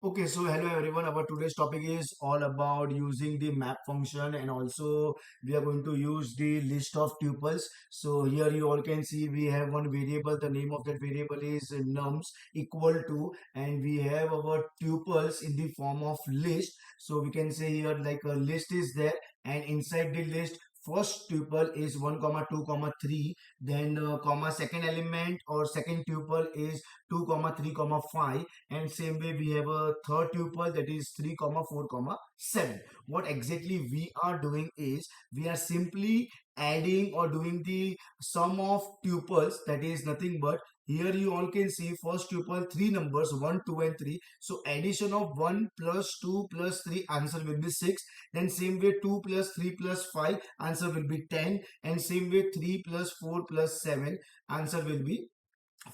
Okay, so hello everyone. Our today's topic is all about using the map function, and also we are going to use the list of tuples. So here you all can see we have one variable. The name of that variable is nums equal to, and we have our tuples in the form of list. So we can say here like a list is there, and inside the list first tuple is 1 comma 2 comma 3, then comma second element or second tuple is 2 comma 3 comma 5, and same way we have a third tuple, that is 3 comma 4 comma 7. What exactly we are doing is we are simply adding or doing the sum of tuples, that is nothing but here you all can see first tuple three numbers 1 2 and 3. So addition of 1 plus 2 plus 3, answer will be 6. Then same way 2 plus 3 plus 5, answer will be 10. And same way 3 plus 4 plus 7, answer will be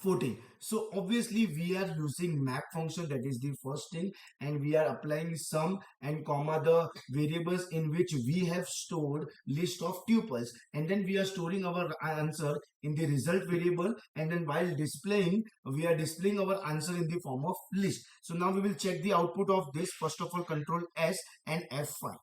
14. So obviously we are using map function, that is the first thing, and we are applying sum and comma the variables in which we have stored list of tuples, and then we are storing our answer in the result variable, and then while displaying we are displaying our answer in the form of list. So now we will check the output of this. First of all, control S and F5.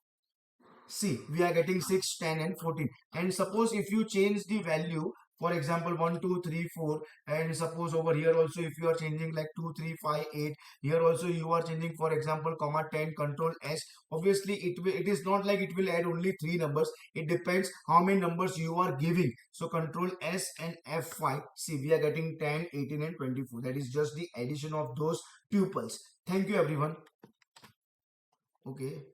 See, we are getting 6, 10 and 14. And suppose if you change the value, for example 1 2 3 4, and suppose over here also if you are changing like 2 3 5 8, here also you are changing for example comma 10, control S. Obviously it is not like it will add only 3 numbers. It depends how many numbers you are giving. So control S and F5. See, we are getting 10, 18 and 24. That is just the addition of those tuples. Thank you everyone. Okay.